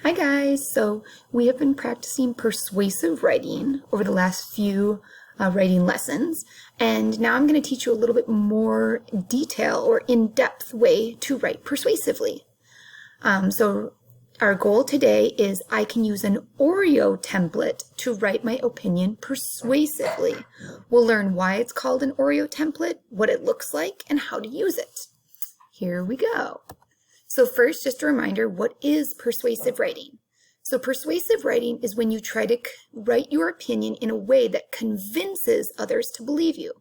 Hi guys! So we have been practicing persuasive writing over the last few writing lessons, and now I'm going to teach you a little bit more detail or in-depth way to write persuasively. So our goal today is I can use an OREO template to write my opinion persuasively. We'll learn why it's called an OREO template, what it looks like, and how to use it. Here we go. So first, just a reminder, what is persuasive writing? So persuasive writing is when you try to write your opinion in a way that convinces others to believe you.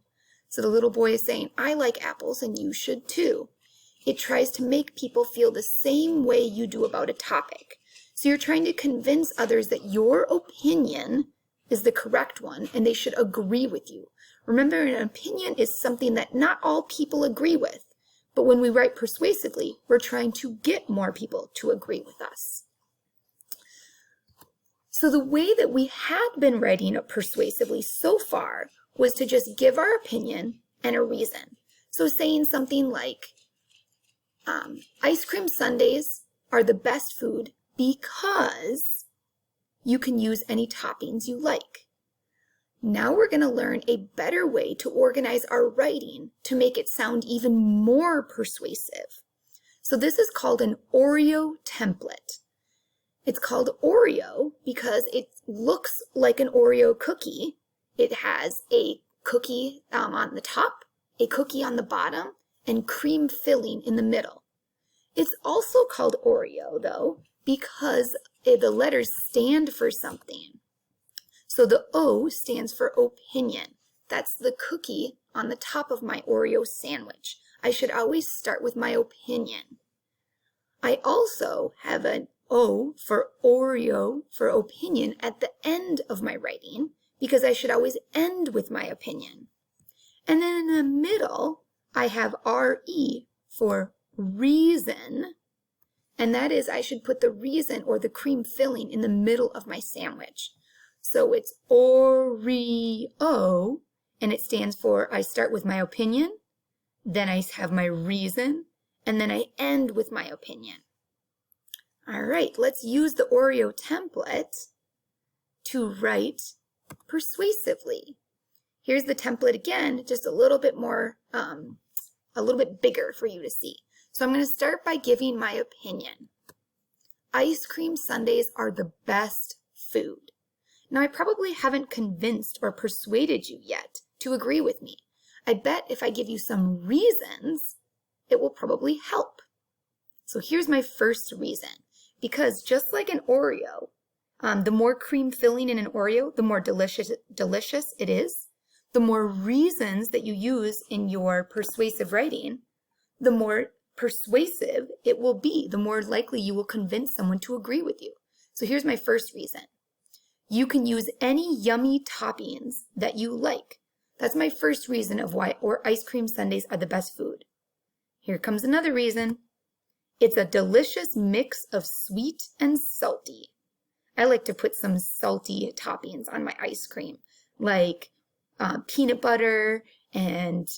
So the little boy is saying, I like apples and you should too. It tries to make people feel the same way you do about a topic. So you're trying to convince others that your opinion is the correct one and they should agree with you. Remember, an opinion is something that not all people agree with. But when we write persuasively, we're trying to get more people to agree with us. So the way that we had been writing persuasively so far was to just give our opinion and a reason. So saying something like, ice cream sundaes are the best food because you can use any toppings you like. Now we're going to learn a better way to organize our writing to make it sound even more persuasive. So this is called an OREO template. It's called OREO because it looks like an OREO cookie. It has a cookie on the top, a cookie on the bottom, and cream filling in the middle. It's also called OREO though because the letters stand for something. So the O stands for opinion. That's the cookie on the top of my OREO sandwich. I should always start with my opinion. I also have an O for OREO for opinion at the end of my writing because I should always end with my opinion. And then in the middle, I have RE for reason. And that is I should put the reason or the cream filling in the middle of my sandwich. So it's OREO, and it stands for I start with my opinion, then I have my reason, and then I end with my opinion. All right, let's use the OREO template to write persuasively. Here's the template again, just a little bit more, a little bit bigger for you to see. So I'm going to start by giving my opinion. Ice cream sundaes are the best food. Now, I probably haven't convinced or persuaded you yet to agree with me. I bet if I give you some reasons, it will probably help. So here's my first reason. Because just like an OREO, the more cream filling in an OREO, the more delicious it is. The more reasons that you use in your persuasive writing, the more persuasive it will be, the more likely you will convince someone to agree with you. So here's my first reason. You can use any yummy toppings that you like. That's my first reason of why ice cream sundaes are the best food. Here comes another reason. It's a delicious mix of sweet and salty. I like to put some salty toppings on my ice cream, like peanut butter and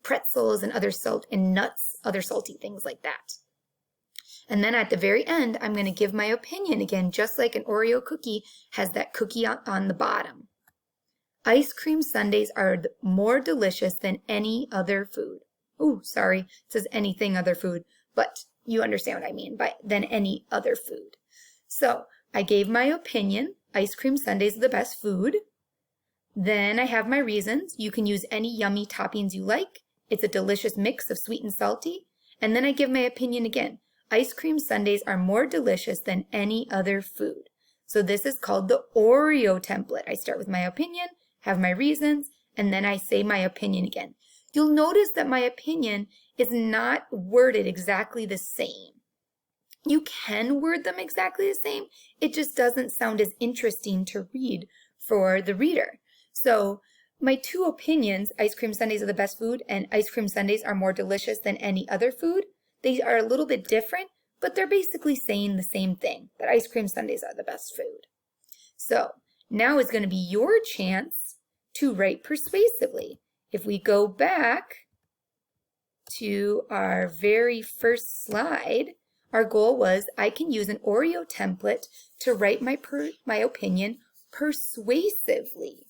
pretzels and other salt and nuts, other salty things like that. And then at the very end, I'm going to give my opinion again, just like an OREO cookie has that cookie on the bottom. Ice cream sundaes are more delicious than any other food. Oh, sorry, it says anything other food, but you understand what I mean by than any other food. So I gave my opinion, ice cream sundaes are the best food. Then I have my reasons. You can use any yummy toppings you like. It's a delicious mix of sweet and salty. And then I give my opinion again. Ice cream sundaes are more delicious than any other food. So this is called the OREO template. I start with my opinion, have my reasons, and then I say my opinion again. You'll notice that my opinion is not worded exactly the same. You can word them exactly the same. It just doesn't sound as interesting to read for the reader. So my two opinions, ice cream sundaes are the best food and ice cream sundaes are more delicious than any other food, they are a little bit different, but they're basically saying the same thing, that ice cream sundaes are the best food. So now is going to be your chance to write persuasively. If we go back to our very first slide, our goal was I can use an OREO template to write my opinion persuasively.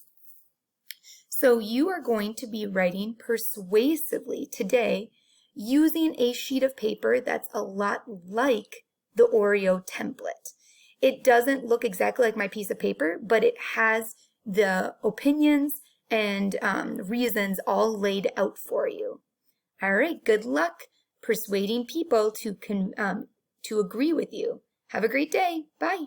So you are going to be writing persuasively today using a sheet of paper that's a lot like the OREO template. It doesn't look exactly like my piece of paper, but it has the opinions and reasons all laid out for you. All right, good luck persuading people to agree with you. Have a great day. Bye.